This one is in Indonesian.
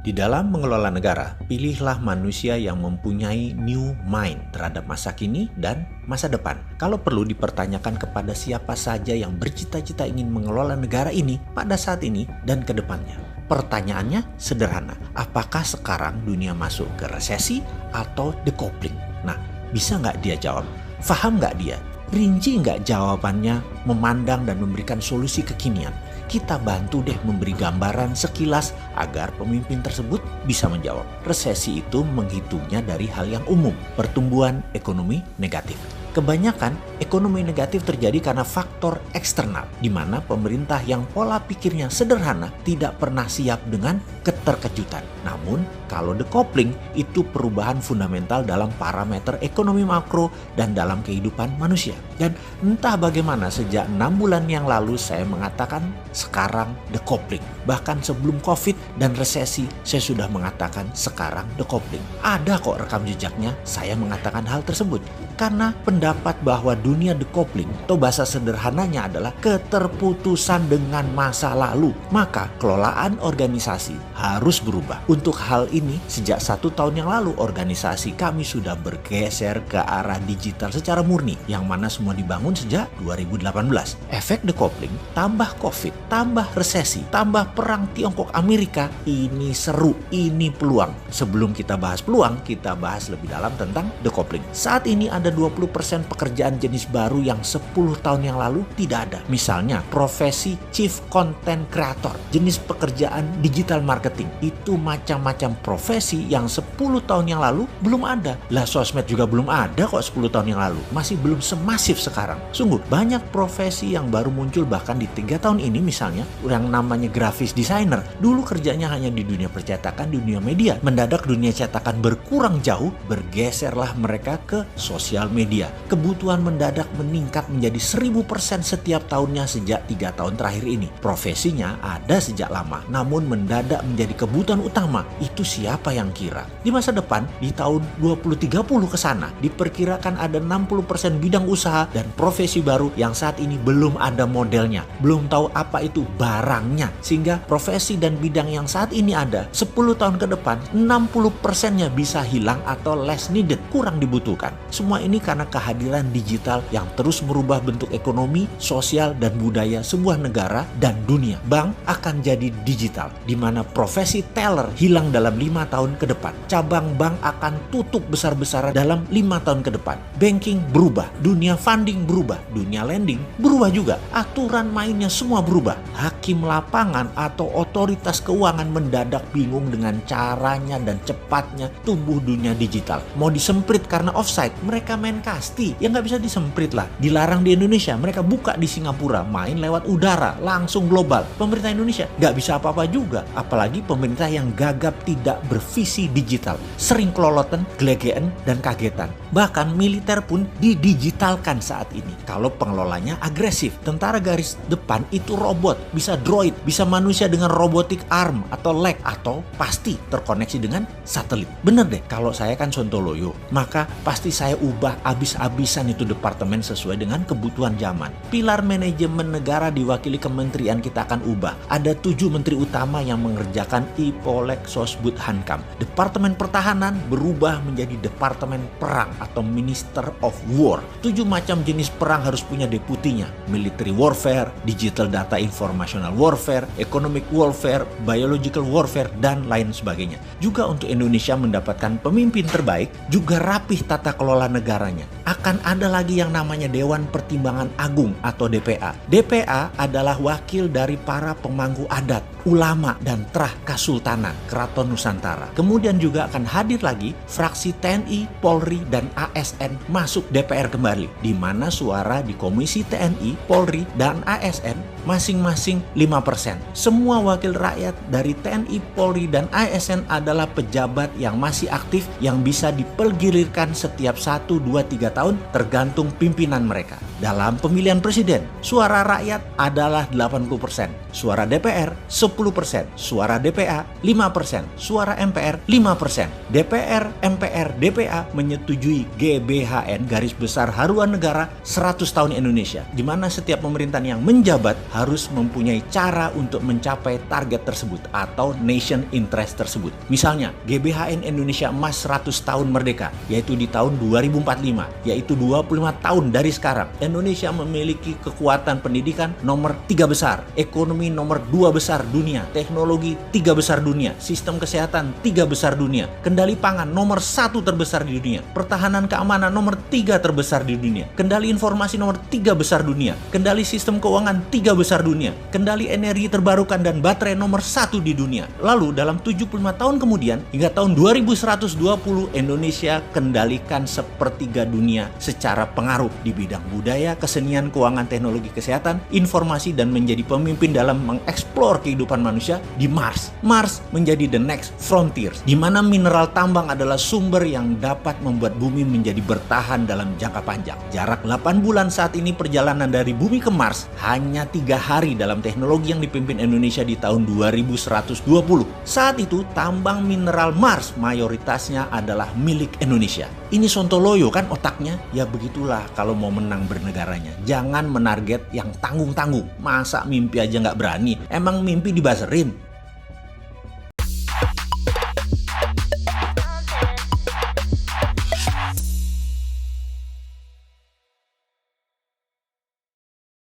Di dalam mengelola negara, pilihlah manusia yang mempunyai new mind terhadap masa kini dan masa depan. Kalau perlu dipertanyakan kepada siapa saja yang bercita-cita ingin mengelola negara ini pada saat ini dan ke depannya. Pertanyaannya sederhana, apakah sekarang dunia masuk ke resesi atau decoupling? Nah, bisa nggak dia jawab? Faham nggak dia? Rinci nggak jawabannya, memandang dan memberikan solusi kekinian? Kita bantu deh memberi gambaran sekilas agar pemimpin tersebut bisa menjawab. Resesi itu menghitungnya dari hal yang umum, pertumbuhan ekonomi negatif. Kebanyakan ekonomi negatif terjadi karena faktor eksternal, di mana pemerintah yang pola pikirnya sederhana tidak pernah siap dengan keterkejutan. Namun, kalau decoupling itu perubahan fundamental dalam parameter ekonomi makro dan dalam kehidupan manusia. Dan entah bagaimana sejak 6 bulan yang lalu saya mengatakan sekarang decoupling. Bahkan sebelum COVID dan resesi saya sudah mengatakan sekarang decoupling. Ada kok rekam jejaknya saya mengatakan hal tersebut. Karena pendapat bahwa dunia decoupling atau bahasa sederhananya adalah keterputusan dengan masa lalu. Maka kelolaan organisasi harus berubah. Untuk hal ini sejak 1 tahun yang lalu organisasi kami sudah bergeser ke arah digital secara murni. Yang mana semua dibangun sejak 2018. Efek decoupling tambah COVID, tambah resesi, tambah perang Tiongkok Amerika. Ini seru, ini peluang. Sebelum kita bahas peluang, kita bahas lebih dalam tentang decoupling. Saat ini ada 20% pekerjaan jenis baru yang 10 tahun yang lalu tidak ada. Misalnya profesi Chief Content Creator, jenis pekerjaan digital marketing. Itu macam-macam profesi yang 10 tahun yang lalu belum ada. Lah sosmed juga belum ada kok 10 tahun yang lalu. Masih belum semasif sekarang. Sungguh banyak profesi yang baru muncul bahkan di 3 tahun ini, misalnya yang namanya graphic designer. Dulu kerjanya hanya di dunia percetakan, dunia media. Mendadak dunia cetakan berkurang jauh, bergeserlah mereka ke sosial media. Kebutuhan mendadak meningkat menjadi 1000% setiap tahunnya sejak 3 tahun terakhir ini. Profesinya ada sejak lama, namun mendadak menjadi kebutuhan utama. Itu siapa yang kira? Di masa depan, di tahun 2030 ke sana, diperkirakan ada 60% bidang usaha dan profesi baru yang saat ini belum ada modelnya. Belum tahu apa itu barangnya. Sehingga profesi dan bidang yang saat ini ada, 10 tahun ke depan, 60%-nya bisa hilang atau less needed, kurang dibutuhkan. Semua ini karena kehadiran digital yang terus merubah bentuk ekonomi, sosial, dan budaya sebuah negara dan dunia. Bank akan jadi digital, di mana profesi teller hilang dalam 5 tahun ke depan. Cabang bank akan tutup besar-besaran dalam 5 tahun ke depan. Banking berubah, dunia funding berubah, dunia lending berubah juga. Aturan mainnya semua berubah. Hakim lapangan atau otoritas keuangan mendadak bingung dengan caranya dan cepatnya tumbuh dunia digital. Mau disemprit karena offside, mereka main kasti. Ya nggak bisa disemprit lah. Dilarang di Indonesia, mereka buka di Singapura, main lewat udara, langsung global. Pemerintah Indonesia nggak bisa apa-apa juga. Apalagi pemerintah yang gagap tidak bervisi digital. Sering kelolotan, gelegean, dan kagetan. Bahkan militer pun didigitalkan saat ini. Kalau pengelolanya agresif. Tentara garis depan itu robot, bisa droid, bisa manusia dengan robotic arm atau leg, atau pasti terkoneksi dengan satelit. Bener deh, kalau saya kan Sontoloyo, maka pasti saya ubah habis-habisan itu departemen sesuai dengan kebutuhan zaman. Pilar manajemen negara diwakili kementerian kita akan ubah. Ada 7 menteri utama yang mengerjakan Ipolek Sosbud Hankam. Departemen pertahanan berubah menjadi departemen perang atau Minister of War. 7 macam jenis perang harus punya deputinya. Military warfare, digital data informational warfare, economic warfare, biological warfare, dan lain sebagainya. Juga untuk Indonesia mendapatkan pemimpin terbaik, juga rapih tata kelola negaranya. Akan ada lagi yang namanya Dewan Pertimbangan Agung atau DPA. DPA adalah wakil dari para pemangku adat, ulama, dan trah kasultanan Keraton Nusantara. Kemudian juga akan hadir lagi fraksi TNI, Polri, dan ASN masuk DPR kembali, di mana suara di Komisi TNI, Polri, dan ASN masing-masing 5%. Semua wakil rakyat dari TNI, Polri, dan ASN adalah pejabat yang masih aktif yang bisa dipergilirkan setiap 1, 2, 3 tahun tergantung pimpinan mereka. Dalam pemilihan presiden, suara rakyat adalah 80%, suara DPR 10%, suara DPA 5%, suara MPR 5%. DPR, MPR, DPA menyetujui GBHN garis besar haluan negara 100 tahun Indonesia, di mana setiap pemerintahan yang menjabat harus mempunyai cara untuk mencapai target tersebut atau nation interest tersebut. Misalnya, GBHN Indonesia Emas 100 tahun merdeka, yaitu di tahun 2045, yaitu 25 tahun dari sekarang. Indonesia memiliki kekuatan pendidikan nomor 3 besar, ekonomi nomor 2 besar dunia, teknologi 3 besar dunia, sistem kesehatan 3 besar dunia, kendali pangan nomor 1 terbesar di dunia, pertahanan keamanan nomor 3 terbesar di dunia, kendali informasi nomor 3 besar dunia, kendali sistem keuangan 3 besar dunia, kendali energi terbarukan dan baterai nomor 1 di dunia. Lalu dalam 75 tahun kemudian, hingga tahun 2120, Indonesia kendalikan sepertiga dunia secara pengaruh di bidang budaya, kesenian, keuangan, teknologi, kesehatan, informasi, dan menjadi pemimpin dalam mengeksplor kehidupan manusia di Mars. Mars menjadi the next frontier, di mana mineral tambang adalah sumber yang dapat membuat bumi menjadi bertahan dalam jangka panjang. Jarak 8 bulan saat ini perjalanan dari bumi ke Mars hanya 3 hari dalam teknologi yang dipimpin Indonesia di tahun 2120. Saat itu tambang mineral Mars mayoritasnya adalah milik Indonesia. Ini sontoloyo kan otaknya? Ya begitulah kalau mau menang bernegaranya. Jangan menarget yang tanggung-tanggung. Masa mimpi aja nggak berani? Emang mimpi dibaserin?